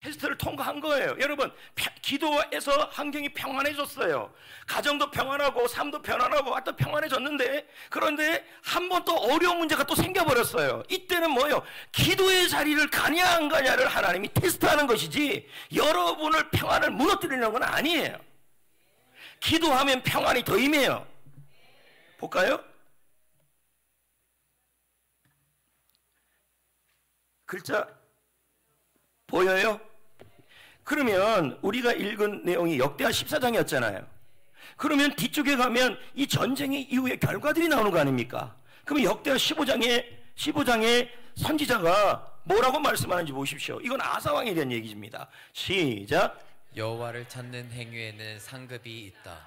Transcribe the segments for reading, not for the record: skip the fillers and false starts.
테스트를 통과한 거예요. 여러분, 기도에서 환경이 평안해졌어요. 가정도 평안하고 삶도 평안하고 하여튼 평안해졌는데, 그런데 한 번 또 어려운 문제가 또 생겨버렸어요. 이때는 뭐예요? 기도의 자리를 가냐 안 가냐를 하나님이 테스트하는 것이지 여러분을 평안을 무너뜨리는 건 아니에요. 기도하면 평안이 더 임해요. 볼까요? 글자 보여요? 그러면 우리가 읽은 내용이 역대하 14장이었잖아요. 그러면 뒤쪽에 가면 이 전쟁의 이후의 결과들이 나오는 거 아닙니까? 그러면 역대하 15장에 선지자가 뭐라고 말씀하는지 보십시오. 이건 아사왕에 대한 얘기입니다. 시작. 여호와를 찾는 행위에는 상급이 있다.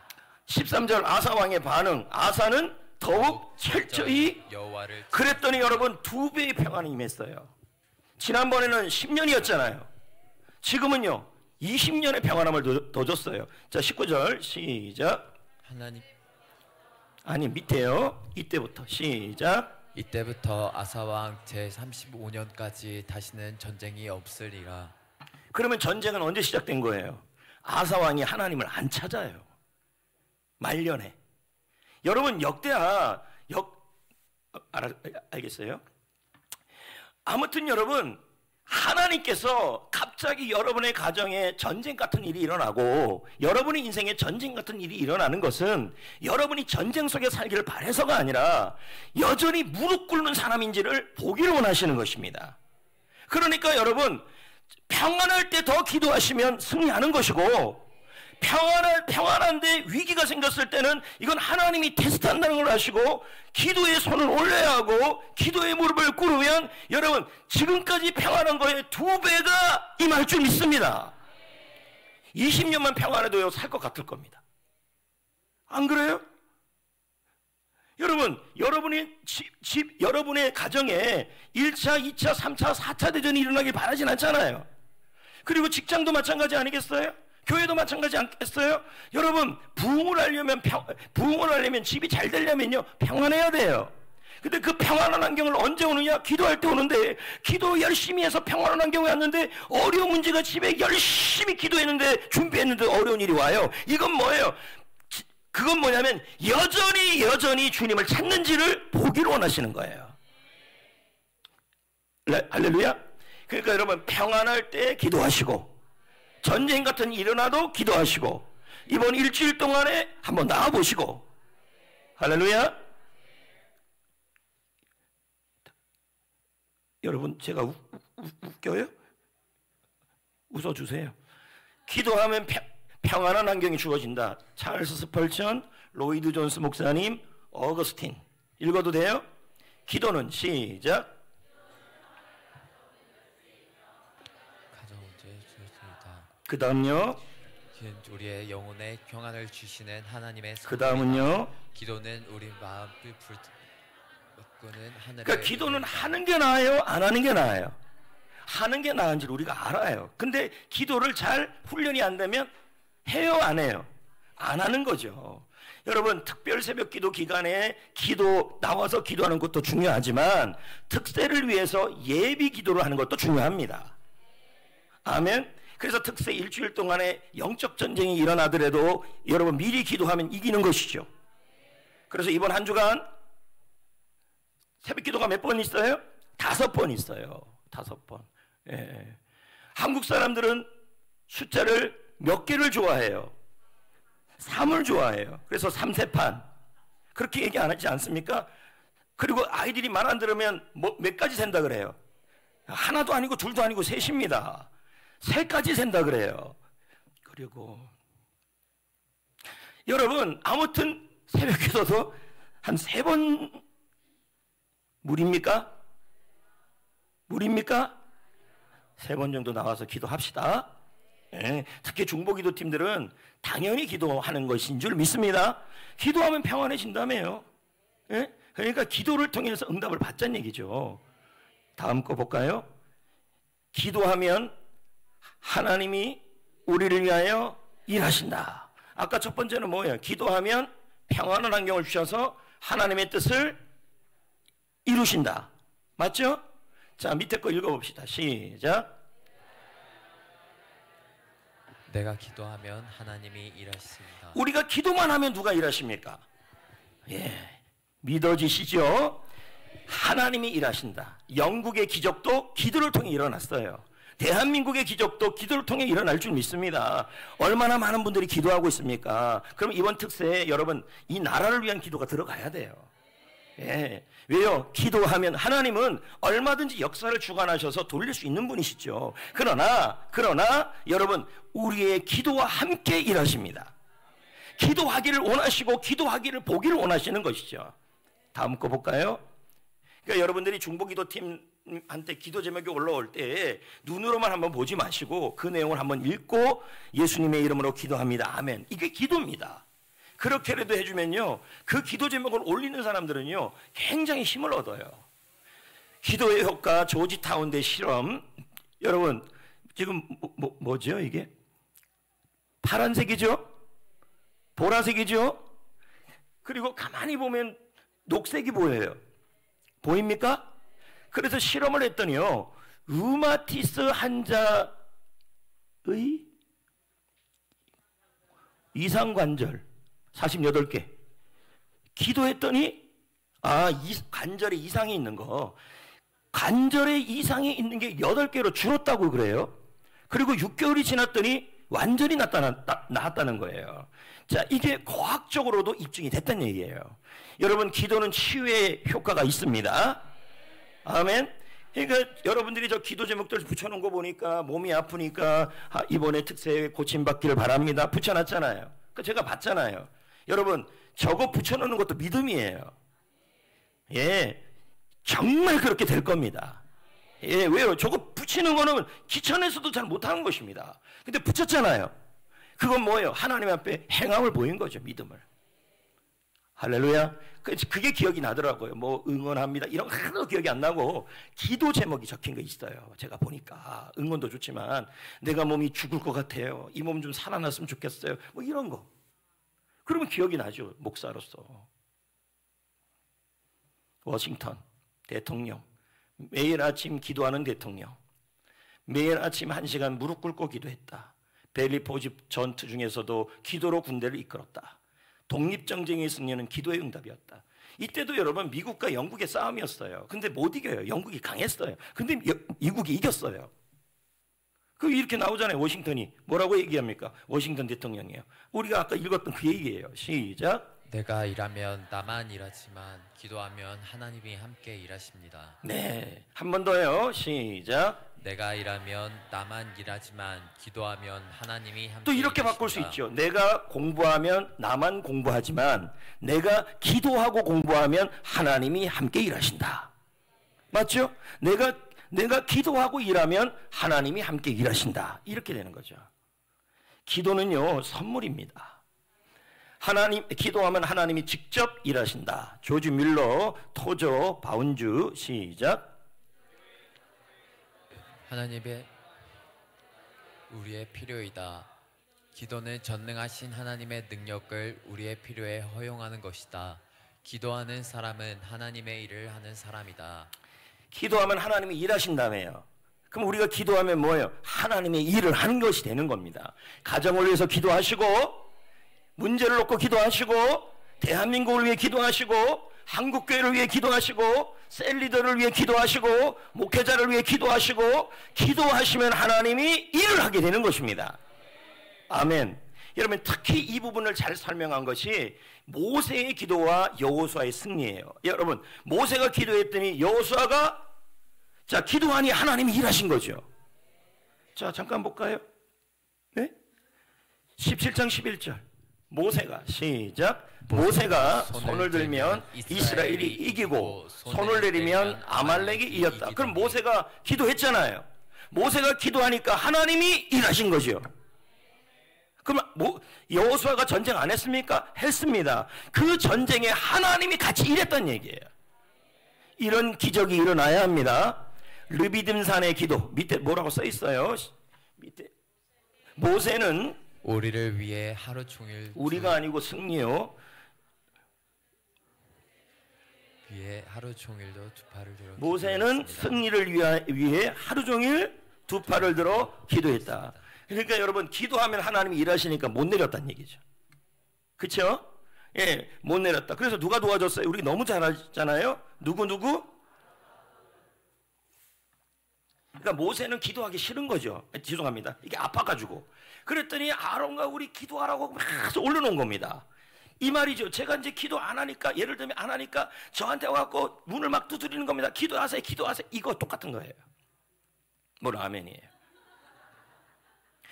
13절 아사왕의 반응. 아사는 더욱 철저히 여호와를 그랬더니 여러분 2배의 평안이 임했어요. 지난번에는 10년이었잖아요. 지금은요 20년의 평안함을 더 줬어요. 자 19절 시작. 하나님 아니 밑에요. 이때부터 시작. 이때부터 아사왕 제35년까지 다시는 전쟁이 없으리라. 그러면 전쟁은 언제 시작된 거예요? 아사왕이 하나님을 안 찾아요. 말년에. 여러분 역대하 알겠어요? 아무튼 여러분 하나님께서 갑자기 여러분의 가정에 전쟁 같은 일이 일어나고 여러분의 인생에 전쟁 같은 일이 일어나는 것은 여러분이 전쟁 속에 살기를 바라서가 아니라 여전히 무릎 꿇는 사람인지를 보기를 원하시는 것입니다. 그러니까 여러분 평안할 때 더 기도하시면 승리하는 것이고 평안한데 위기가 생겼을 때는 이건 하나님이 테스트한다는 걸 아시고 기도에 손을 올려야 하고 기도에 무릎을 꿇으면 여러분 지금까지 평안한 거에 2배가 임할 줄 믿습니다. 20년만 평안해도요 살 것 같을 겁니다. 안 그래요? 여러분 여러분의 여러분의 가정에 1차, 2차, 3차, 4차 대전이 일어나길 바라진 않잖아요. 그리고 직장도 마찬가지 아니겠어요? 교회도 마찬가지 않겠어요? 여러분 부흥을 하려면 집이 잘 되려면요 평안해야 돼요. 근데 그 평안한 환경을 언제 오느냐? 기도할 때 오는데 기도 열심히 해서 평안한 환경에 왔는데 어려운 문제가 집에 열심히 기도했는데 준비했는데 어려운 일이 와요. 이건 뭐예요? 그건 뭐냐면 여전히 주님을 찾는지를 보기를 원하시는 거예요. 할렐루야. 그러니까 여러분 평안할 때 기도하시고 전쟁 같은 일이 일어나도 기도하시고 이번 일주일 동안에 한번 나와보시고 할렐루야. 여러분 제가 웃겨요? 웃어주세요. 기도하면 평안한 환경이 주어진다. 찰스 스펄전, 로이드 존스 목사님, 어거스틴. 읽어도 돼요? 기도는 시작. 그 다음요. 우리의 영혼에 평안을 주시는 하나님의 그 다음은요. 기도는 우리 마음을 불끄는 하늘의 그러니까 기도는 하는 게 나아요? 안 하는 게 나아요? 하는 게 나은지를 우리가 알아요. 근데 기도를 잘 훈련이 안 되면 해요 안 해요? 안 하는 거죠. 여러분 특별 새벽 기도 기간에 나와서 기도하는 것도 중요하지만 특세를 위해서 예비 기도를 하는 것도 중요합니다. 아멘. 그래서 특세 일주일 동안에 영적 전쟁이 일어나더라도 여러분 미리 기도하면 이기는 것이죠. 그래서 이번 한 주간 새벽 기도가 몇 번 있어요? 5번 있어요. 5번. 예. 한국 사람들은 숫자를 몇 개를 좋아해요? 3을 좋아해요. 그래서 3세판 그렇게 얘기 안 하지 않습니까? 그리고 아이들이 말 안 들으면 몇 가지 센다 그래요? 하나도 아니고 둘도 아니고 셋입니다. 3까지 센다 그래요. 그리고 여러분 아무튼 새벽 기도도 한 3번 무리입니까? 3번 정도 나와서 기도합시다. 예, 특히 중보기도 팀들은 당연히 기도하는 것인 줄 믿습니다. 기도하면 평안해진다며요. 예? 그러니까 기도를 통해서 응답을 받자는 얘기죠. 다음 거 볼까요? 기도하면 하나님이 우리를 위하여 일하신다. 아까 첫 번째는 뭐예요? 기도하면 평안한 환경을 주셔서 하나님의 뜻을 이루신다. 맞죠? 자 밑에 거 읽어봅시다. 시작. 내가 기도하면 하나님이 일하십니다. 우리가 기도만 하면 누가 일하십니까? 예, 믿어지시죠? 하나님이 일하신다. 영국의 기적도 기도를 통해 일어났어요. 대한민국의 기적도 기도를 통해 일어날 줄 믿습니다. 얼마나 많은 분들이 기도하고 있습니까? 그럼 이번 특세에 여러분 이 나라를 위한 기도가 들어가야 돼요. 예. 왜요? 기도하면 하나님은 얼마든지 역사를 주관하셔서 돌릴 수 있는 분이시죠. 그러나 여러분 우리의 기도와 함께 일하십니다. 기도하기를 원하시고 기도하기를 보기를 원하시는 것이죠. 다음 거 볼까요? 그러니까 여러분들이 중보기도팀한테 기도 제목이 올라올 때 눈으로만 한번 보지 마시고 그 내용을 한번 읽고 예수님의 이름으로 기도합니다. 아멘. 이게 기도입니다. 그렇게라도 해주면요, 그 기도 제목을 올리는 사람들은요 굉장히 힘을 얻어요. 기도의 효과 조지타운대 실험. 여러분 지금 뭐죠 이게? 파란색이죠? 보라색이죠? 그리고 가만히 보면 녹색이 보여요. 보입니까? 그래서 실험을 했더니요, 류마티스 환자의 이상관절 48개 기도했더니 이 관절에 이상이 있는 거, 관절에 이상이 있는 게 8개로 줄었다고 그래요. 그리고 6개월이 지났더니 완전히 나았다는 거예요. 자, 이게 과학적으로도 입증이 됐다는 얘기예요. 여러분 기도는 치유의 효과가 있습니다. 아멘. 그러니까 여러분들이 저 기도 제목들 붙여놓은 거 보니까 몸이 아프니까 이번에 특세에 고침받기를 바랍니다 붙여놨잖아요. 그러니까 제가 봤잖아요. 여러분 저거 붙여놓는 것도 믿음이에요. 예, 정말 그렇게 될 겁니다. 예, 왜요? 저거 붙이는 거는 귀천에서도 잘 못하는 것입니다. 근데 붙였잖아요. 그건 뭐예요? 하나님 앞에 행함을 보인 거죠. 믿음을. 할렐루야. 그게 기억이 나더라고요. 뭐 응원합니다 이런 거 하나도 기억이 안 나고 기도 제목이 적힌 거 있어요. 제가 보니까 응원도 좋지만 내가 몸이 죽을 것 같아요, 이 몸 좀 살아났으면 좋겠어요, 뭐 이런 거. 그러면 기억이 나죠. 목사로서. 워싱턴 대통령 매일 아침 기도하는 대통령, 매일 아침 1시간 무릎 꿇고 기도했다. 벨리포즈 전투 중에서도 기도로 군대를 이끌었다. 독립전쟁의 승리는 기도의 응답이었다. 이때도 여러분 미국과 영국의 싸움이었어요. 근데 못 이겨요. 영국이 강했어요. 근데 미국이 이겼어요. 그 이렇게 나오잖아요. 워싱턴이 뭐라고 얘기합니까? 워싱턴 대통령이에요. 우리가 아까 읽었던 그 얘기예요. 시작. 내가 일하면 나만 일하지만 기도하면 하나님이 함께 일하십니다. 네, 한 번 더요. 시작. 내가 일하면 나만 일하지만 기도하면 하나님이 함께 또 이렇게 일하십니다. 바꿀 수 있죠. 내가 공부하면 나만 공부하지만 내가 기도하고 공부하면 하나님이 함께 일하신다. 맞죠? 내가 기도하고 일하면 하나님이 함께 일하신다. 이렇게 되는 거죠. 기도는요 선물입니다. 기도하면 하나님이 직접 일하신다. 조지 뮬러, 토저, 바운주. 시작. 하나님의 우리의 필요이다. 기도는 전능하신 하나님의 능력을 우리의 필요에 허용하는 것이다. 기도하는 사람은 하나님의 일을 하는 사람이다. 기도하면 하나님이 일하신다며요. 그럼 우리가 기도하면 뭐예요? 하나님의 일을 하는 것이 되는 겁니다. 가정을 위해서 기도하시고, 문제를 놓고 기도하시고, 대한민국을 위해 기도하시고, 한국교회를 위해 기도하시고, 셀리더를 위해 기도하시고, 목회자를 위해 기도하시고, 기도하시면 하나님이 일을 하게 되는 것입니다. 아멘. 여러분 특히 이 부분을 잘 설명한 것이 모세의 기도와 여호수아의 승리예요. 여러분 모세가 기도했더니 여호수아가 자 기도하니 하나님이 일하신 거죠. 자 잠깐 볼까요? 네? 17장 11절 모세가 시작. 모세가 손을 들면 이스라엘이 이기고 손을 내리면 아말렉이 이겼다. 그럼 모세가 기도했잖아요. 모세가 기도하니까 하나님이 일하신 거죠. 그럼 여호수아가 전쟁 안 했습니까? 했습니다. 그 전쟁에 하나님이 같이 일했단 얘기예요. 이런 기적이 일어나야 합니다. 르비딤산의 기도 밑에 뭐라고 써 있어요? 밑에 모세는 우리를 위해 하루 종일 우리가 아니고 승리요. 위해 하루 종일도 두 팔을 들어 모세는 승리를 위해 하루 종일 두 팔을 들어 기도했다. 그러니까 여러분 기도하면 하나님이 일하시니까 못 내렸다는 얘기죠. 그렇죠? 예, 못 내렸다. 그래서 누가 도와줬어요? 우리 너무 잘하잖아요. 누구? 그러니까 모세는 기도하기 싫은 거죠. 죄송합니다. 이게 아파가지고. 그랬더니 아론과 우리 기도하라고 막 올려놓은 겁니다. 이 말이죠. 제가 이제 기도 안 하니까, 예를 들면 안 하니까 저한테 와갖고 문을 막 두드리는 겁니다. 기도하세요. 이거 똑같은 거예요. 뭐라 아멘이에요.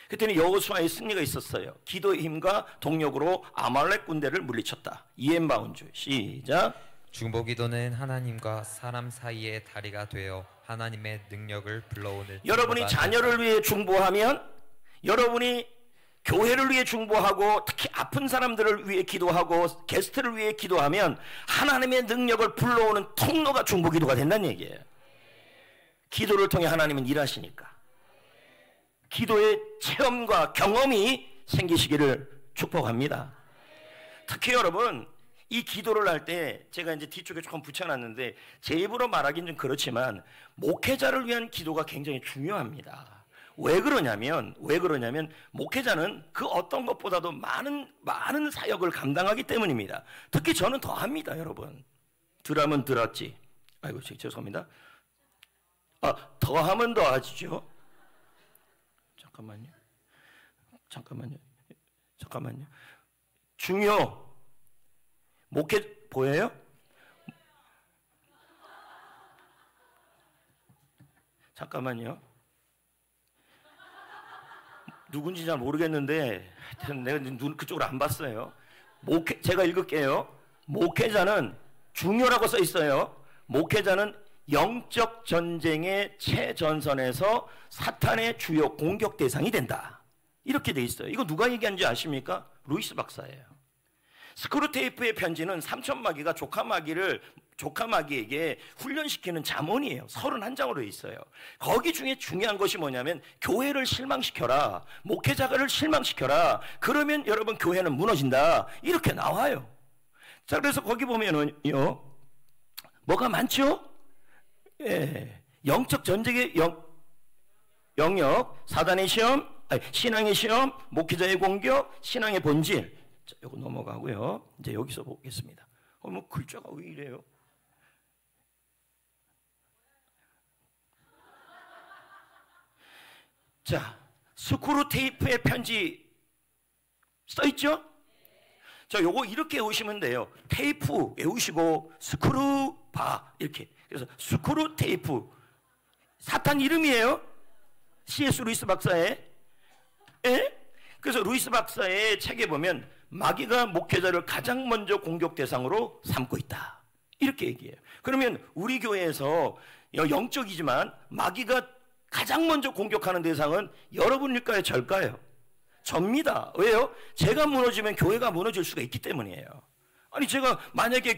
그랬더니 여호수아의 승리가 있었어요. 기도의 힘과 동력으로 아말렉 군대를 물리쳤다. 이엠바운주 시작. 중보기도는 하나님과 사람 사이의 다리가 되어 하나님의 능력을 불러오는. 여러분이 자녀를 위해 중보하면, 여러분이 교회를 위해 중보하고, 특히 아픈 사람들을 위해 기도하고, 게스트를 위해 기도하면 하나님의 능력을 불러오는 통로가 중보기도가 된다는 얘기예요. 기도를 통해 하나님은 일하시니까. 기도의 체험과 경험이 생기시기를 축복합니다. 특히 여러분, 이 기도를 할 때 제가 이제 뒤쪽에 조금 붙여놨는데 제 입으로 말하기는 좀 그렇지만 목회자를 위한 기도가 굉장히 중요합니다. 왜 그러냐면 목회자는 그 어떤 것보다도 많은 사역을 감당하기 때문입니다. 특히 저는 더 합니다, 여러분. 덜하면 덜었지. 아이고, 죄송합니다. 더 하면 더 하지죠. 잠깐만요. 중요. 목회 보여요? 잠깐만요. 누군지 잘 모르겠는데 내가 눈 그쪽으로 안 봤어요. 제가 읽을게요. 목회자는 중요라고 써 있어요. 목회자는 영적 전쟁의 최전선에서 사탄의 주요 공격 대상이 된다. 이렇게 돼 있어요. 이거 누가 얘기한지 아십니까? 루이스 박사예요. 스크루테이프의 편지는 삼천마귀가 조카마귀에게 훈련시키는 잠언이에요. 31장으로 돼 있어요. 거기 중에 중요한 것이 뭐냐면 교회를 실망시켜라, 목회자를 실망시켜라, 그러면 여러분 교회는 무너진다, 이렇게 나와요. 자, 그래서 거기 보면은요 뭐가 많죠? 예, 영적 전쟁의 영역, 사단의 시험, 신앙의 시험, 목회자의 공격, 신앙의 본질. 자, 이거 넘어가고요. 이제 여기서 보겠습니다. 뭐 글자가 왜 이래요? 자, 스크루테이프의 편지 써있죠? 자, 요거 이렇게 외우시면 돼요. 테이프 외우시고 스크루바 이렇게. 그래서 스크루테이프 사탄 이름이에요. C.S. 루이스 박사의. 예? 그래서 루이스 박사의 책에 보면 마귀가 목회자를 가장 먼저 공격 대상으로 삼고 있다, 이렇게 얘기해요. 그러면 우리 교회에서 영적이지만 마귀가 가장 먼저 공격하는 대상은 여러분일까요, 절까요? 접니다. 왜요? 제가 무너지면 교회가 무너질 수가 있기 때문이에요. 아니, 제가 만약에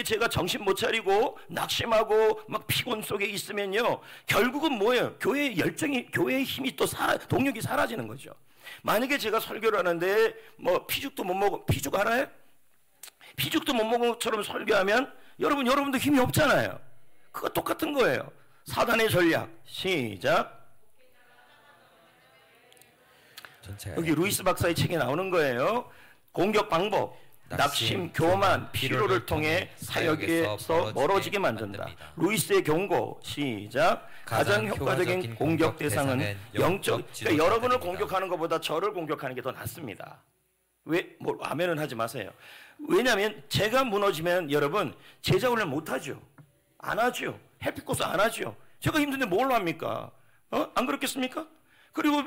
제가 정신 못 차리고 낙심하고 막 피곤 속에 있으면요, 결국은 뭐예요? 교회의 열정이, 교회의 힘이 또 동력이 사라지는 거죠. 만약에 제가 설교를 하는데 뭐 피죽도 못 먹어, 피죽 알아요? 피죽도 못 먹은 것처럼 설교하면 여러분도 힘이 없잖아요. 그거 똑같은 거예요. 사단의 전략. 시작. 여기 루이스 박사의 책에 나오는 거예요. 공격 방법. 낙심, 교만, 피로를 통해 사역에서 멀어지게 만든다. 루이스의 경고. 시작. 가장 효과적인 공격 대상은 영적. 그러니까 여러분을 공격하는 것보다 저를 공격하는 게 더 낫습니다. 왜? 뭐 아멘은 하지 마세요. 왜냐하면 제가 무너지면 여러분 제자 훈련 못 하죠. 안 하죠. 해피코스 안 하죠. 제가 힘든데 뭘 합니까? 안 그렇겠습니까? 그리고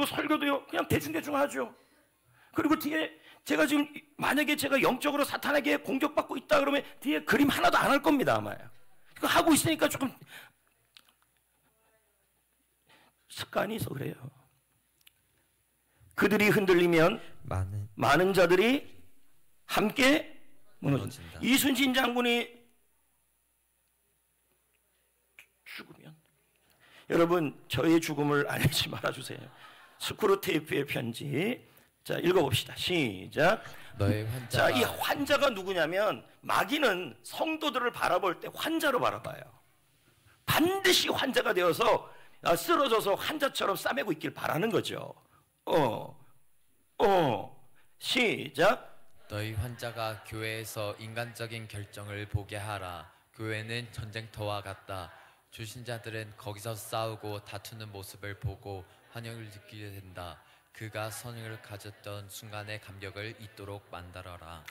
설교도요 그냥 대충 하죠. 그리고 뒤에 제가 지금 만약에 제가 영적으로 사탄에게 공격받고 있다 그러면 뒤에 그림 하나도 안 할 겁니다, 아마요. 그거 하고 있으니까 조금 습관이 있어 그래요. 그들이 흔들리면 많은 자들이 함께 무너진다. 이순신 장군이 죽으면 여러분 저의 죽음을 알리지 말아주세요. 스크루테이프의 편지. 자, 읽어봅시다. 시작. 너의 환자가. 자, 이 환자가 누구냐면 마귀는 성도들을 바라볼 때 환자로 바라봐요. 반드시 환자가 되어서 쓰러져서 환자처럼 싸매고 있길 바라는 거죠. 시작. 너희 환자가 교회에서 인간적인 결정을 보게 하라. 교회는 전쟁터와 같다. 주신자들은 거기서 싸우고 다투는 모습을 보고 환영을 느끼게 된다. 그가 선을 가졌던 순간의 감격을 잊도록 만들어라.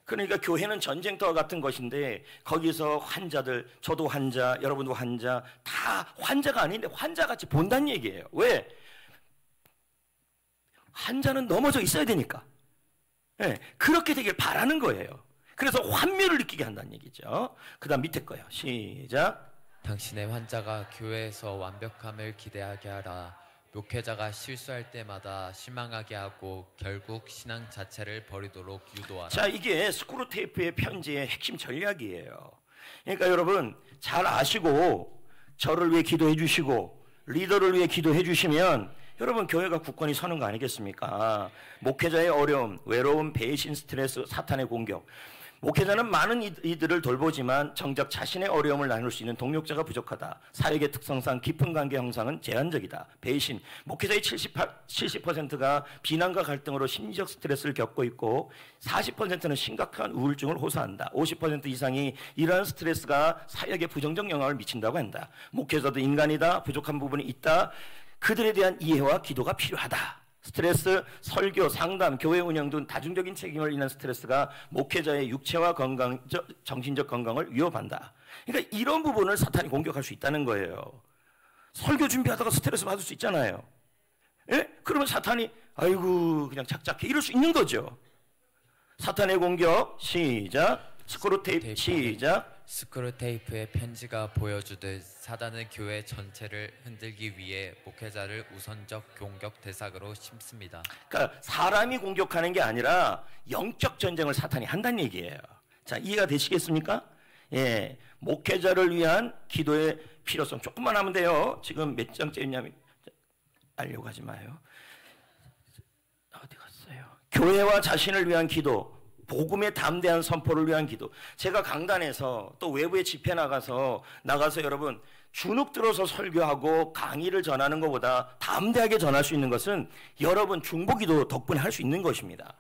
그러니까 교회는 전쟁터와 같은 것인데 거기서 환자들, 저도 환자, 여러분도 환자, 다 환자가 아닌데 환자같이 본다는 얘기예요. 왜? 환자는 넘어져 있어야 되니까. 네, 그렇게 되길 바라는 거예요. 그래서 환멸을 느끼게 한다는 얘기죠. 그 다음 밑에 거요. 시작. 당신의 환자가 교회에서 완벽함을 기대하게 하라. 목회자가 실수할 때마다 실망하게 하고 결국 신앙 자체를 버리도록 유도하라. 자, 이게 스크루테이프의 편지의 핵심 전략이에요. 그러니까 여러분 잘 아시고 저를 위해 기도해 주시고 리더를 위해 기도해 주시면 여러분 교회가 굳건히 서는 거 아니겠습니까? 목회자의 어려움, 외로움, 배신, 스트레스, 사탄의 공격. 목회자는 많은 이들을 돌보지만 정작 자신의 어려움을 나눌 수 있는 동력자가 부족하다. 사역의 특성상 깊은 관계 형성은 제한적이다. 배신. 목회자의 70%가 비난과 갈등으로 심리적 스트레스를 겪고 있고 40%는 심각한 우울증을 호소한다. 50% 이상이 이러한 스트레스가 사역에 부정적 영향을 미친다고 한다. 목회자도 인간이다. 부족한 부분이 있다. 그들에 대한 이해와 기도가 필요하다. 스트레스, 설교, 상담, 교회 운영 등 다중적인 책임을 인한 스트레스가 목회자의 육체와 정신적 건강을 위협한다. 그러니까 이런 부분을 사탄이 공격할 수 있다는 거예요. 설교 준비하다가 스트레스 받을 수 있잖아요. 예? 그러면 사탄이 아이고 그냥 착착해 이럴 수 있는 거죠. 사탄의 공격 시작. 스크루테이프 시작. 스크루테이프의 편지가 보여주듯 사단은 교회 전체를 흔들기 위해 목회자를 우선적 공격 대상으로 심습니다. 그러니까 사람이 공격하는 게 아니라 영적 전쟁을 사탄이 한다는 얘기예요. 자, 이해가 되시겠습니까? 예, 목회자를 위한 기도의 필요성 조금만 하면 돼요. 지금 몇 장째 있냐면 알려고 하지 마요. 어디 갔어요? 교회와 자신을 위한 기도. 복음의 담대한 선포를 위한 기도. 제가 강단에서 또 외부에 집회 나가서 여러분 주눅 들어서 설교하고 강의를 전하는 것보다 담대하게 전할 수 있는 것은 여러분 중보기도 덕분에 할 수 있는 것입니다.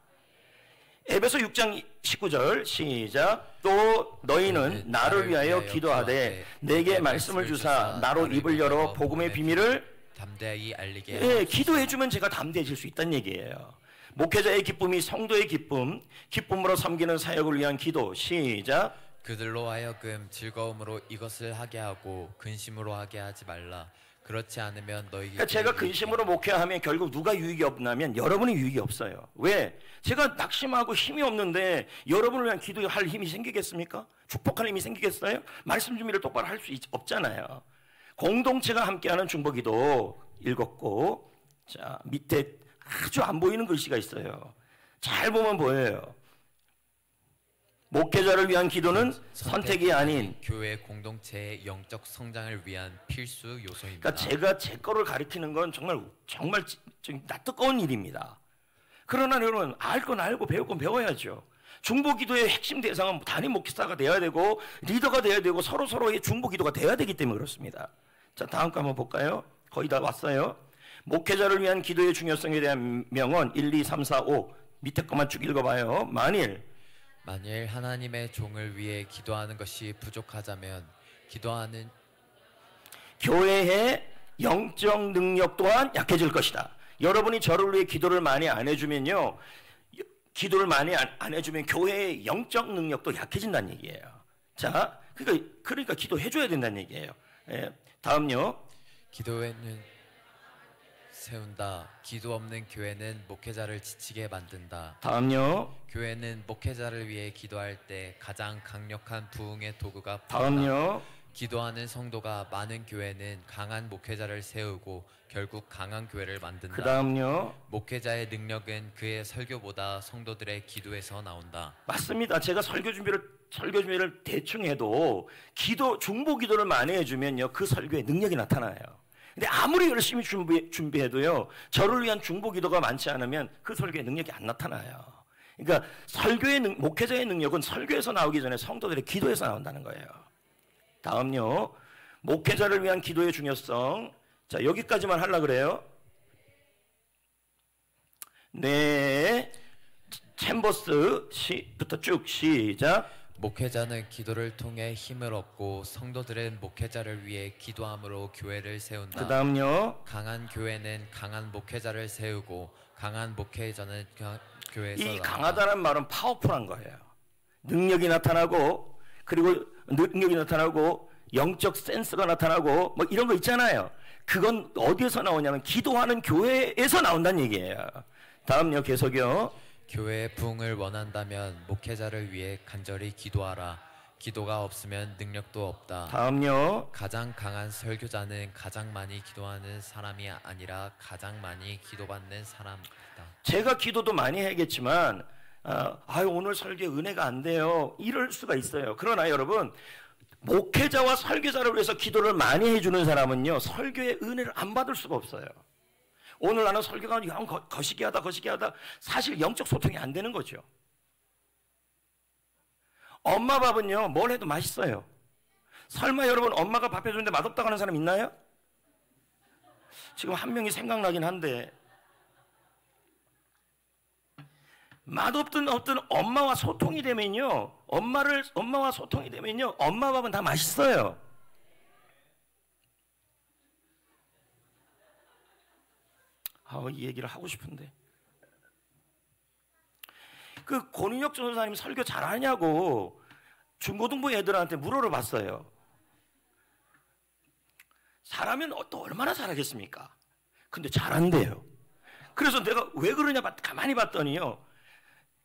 에베소 6장 19절 시작. 또 너희는 나를 위하여 기도하되 내게 말씀을 주사 나로 입을 열어 복음의 비밀을 담대히 알리게. 예, 기도해 주면 제가 담대해질 수 있다는 얘기예요. 목회자의 기쁨이 성도의 기쁨으로 섬기는 사역을 위한 기도 시작. 그들로 하여금 즐거움으로 이것을 하게 하고 근심으로 하게 하지 말라. 그렇지 않으면 너희에게 그러니까 제가 근심으로 목회하면 결국 누가 유익이 없냐면 여러분이 유익이 없어요. 왜? 제가 낙심하고 힘이 없는데 여러분을 위한 기도할 힘이 생기겠습니까? 축복할 힘이 생기겠어요? 말씀 준비를 똑바로 할 수 없잖아요. 공동체가 함께하는 중보기도 읽었고, 자 밑에 아주 안 보이는 글씨가 있어요. 잘 보면 보여요. 목회자를 위한 기도는 선택이 아닌 교회 공동체의 영적 성장을 위한 필수 요소입니다. 그러니까 제가 제 거를 가리키는 건 정말 낯뜨거운 일입니다. 그러나 여러분 알 건 알고 배울 건 배워야죠. 중보기도의 핵심 대상은 단임 목회자가 돼야 되고 리더가 돼야 되고 서로의 중보기도가 돼야 되기 때문에 그렇습니다. 자 다음 거 한번 볼까요? 거의 다 왔어요. 목회자를 위한 기도의 중요성에 대한 명언 1, 2, 3, 4, 5 밑에 것만 쭉 읽어봐요. 만일 하나님의 종을 위해 기도하는 것이 부족하자면 기도하는 교회의 영적 능력 또한 약해질 것이다. 여러분이 저를 위해 기도를 많이 안 해주면요, 기도를 많이 안 해주면 교회의 영적 능력도 약해진다는 얘기예요. 자, 그러니까 기도해줘야 된다는 얘기예요. 예, 다음요. 기도회는 세운다. 기도 없는 교회는 목회자를 지치게 만든다. 다음요. 교회는 목회자를 위해 기도할 때 가장 강력한 부흥의 도구가 다음요. 기도하는 성도가 많은 교회는 강한 목회자를 세우고 결국 강한 교회를 만든다. 그 다음요. 목회자의 능력은 그의 설교보다 성도들의 기도에서 나온다. 맞습니다. 제가 설교 준비를 대충 해도 중보 기도를 많이 해주면요, 그 설교에 능력이 나타나요. 근데 아무리 열심히 준비해도요, 저를 위한 중보 기도가 많지 않으면 그 설교의 능력이 안 나타나요. 그러니까 목회자의 능력은 설교에서 나오기 전에 성도들의 기도에서 나온다는 거예요. 다음요. 목회자를 위한 기도의 중요성 자, 여기까지만 하려고 그래요. 네, 챔버스부터 쭉 시작. 목회자는 기도를 통해 힘을 얻고 성도들은 목회자를 위해 기도함으로 교회를 세운다. 그 다음요. 강한 교회는 강한 목회자를 세우고 강한 목회자는 교회에서 이 나온다. 강하다는 말은 파워풀한 거예요. 능력이 나타나고, 그리고 능력이 나타나고 영적 센스가 나타나고 뭐 이런 거 있잖아요. 그건 어디에서 나오냐면 기도하는 교회에서 나온다는 얘기예요. 다음요, 계속요. 교회의 부흥을 원한다면 목회자를 위해 간절히 기도하라. 기도가 없으면 능력도 없다. 다음요. 가장 강한 설교자는 가장 많이 기도하는 사람이 아니라 가장 많이 기도받는 사람이다. 제가 기도도 많이 해야겠지만 오늘 설교에 은혜가 안 돼요, 이럴 수가 있어요. 그러나 여러분, 목회자와 설교자를 위해서 기도를 많이 해주는 사람은요, 설교의 은혜를 안 받을 수가 없어요. 오늘 나는 설교가 영 거시기하다 사실 영적 소통이 안 되는 거죠. 엄마 밥은요, 뭘 해도 맛있어요. 설마 여러분, 엄마가 밥 해주는데 맛없다고 하는 사람 있나요? 지금 한 명이 생각나긴 한데, 맛없든 없든 엄마와 소통이 되면요, 엄마와 소통이 되면요, 엄마 밥은 다 맛있어요. 이 얘기를 하고 싶은데, 그 권인혁 전도사님 설교 잘하냐고 중고등부 애들한테 물어봤어요. 잘하면 또 얼마나 잘하겠습니까? 근데 잘한대요. 그래서 내가 왜 그러냐 가만히 봤더니요,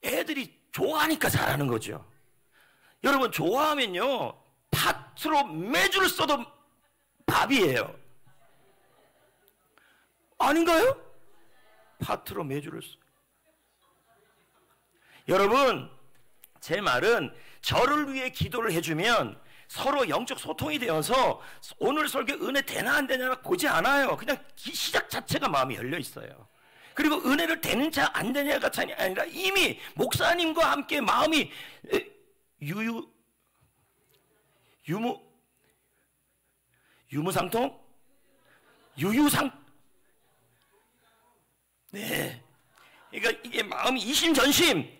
애들이 좋아하니까 잘하는 거죠. 여러분, 좋아하면요, 팥으로 매주를 써도 밥이에요. 아닌가요? 팥으로 매주를 써. 여러분, 제 말은 저를 위해 기도를 해주면 서로 영적 소통이 되어서 오늘 설교 은혜 되나 안 되나 보지 않아요. 그냥 시작 자체가 마음이 열려 있어요. 그리고 은혜를 되는 자 안 되냐가 아니라 이미 목사님과 함께 마음이 유무상통? 유유상. 네. 그러니까 이게 마음이 이심전심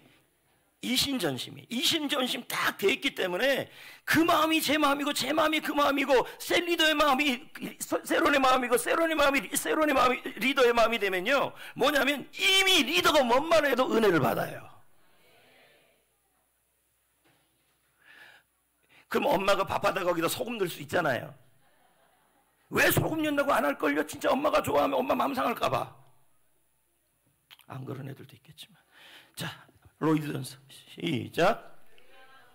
딱 돼 있기 때문에 그 마음이 제 마음이고 제 마음이 그 마음이고 리더의 마음이 세론의 마음이고 세론의 마음이 리더의 마음이 되면요, 뭐냐면 이미 리더가 뭔 말을 해도 은혜를 받아요. 그럼 엄마가 밥하다가 거기다 소금 넣을 수 있잖아요. 왜 소금 넣는다고 안 할걸요? 진짜 엄마가 좋아하면 엄마 마음 상할까 봐. 안 그런 애들도 있겠지만. 자, 로이드 전서 시작.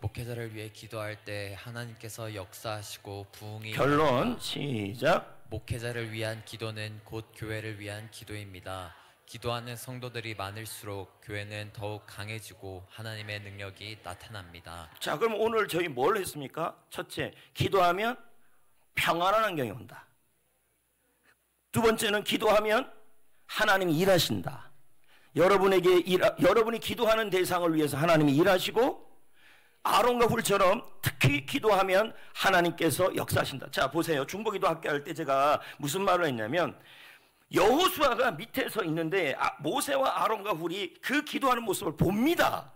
목회자를 위해 기도할 때 하나님께서 역사하시고 부흥이 결론 일어납니다. 시작. 목회자를 위한 기도는 곧 교회를 위한 기도입니다. 기도하는 성도들이 많을수록 교회는 더욱 강해지고 하나님의 능력이 나타납니다. 자, 그럼 오늘 저희 뭘 했습니까? 첫째, 기도하면 평안한 환경이 온다. 두 번째는 기도하면 하나님이 일하신다. 여러분이 기도하는 대상을 위해서 하나님이 일하시고, 아론과 훌처럼 특히 기도하면 하나님께서 역사하신다. 자, 보세요. 중보기도 학교 할 때 제가 무슨 말을 했냐면, 여호수아가 밑에 서 있는데 모세와 아론과 훌이 그 기도하는 모습을 봅니다.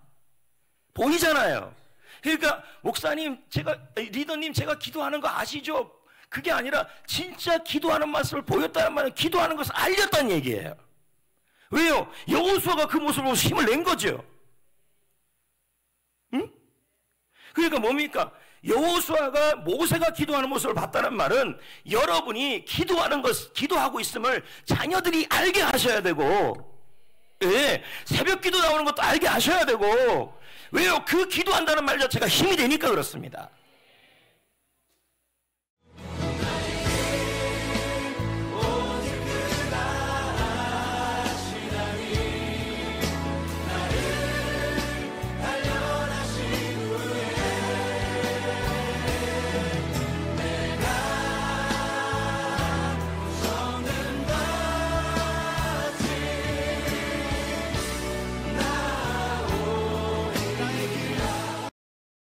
보이잖아요. 그러니까 목사님, 리더님, 제가 기도하는 거 아시죠? 그게 아니라 진짜 기도하는 모습을 보였다는 말은 기도하는 것을 알렸다는 얘기예요. 왜요? 여호수아가 그 모습을 보고 힘을 낸 거죠. 응? 그러니까 뭡니까? 여호수아가 모세가 기도하는 모습을 봤다는 말은 여러분이 기도하고 있음을 자녀들이 알게 하셔야 되고, 예, 새벽 기도 나오는 것도 알게 하셔야 되고. 왜요? 그 기도한다는 말 자체가 힘이 되니까 그렇습니다.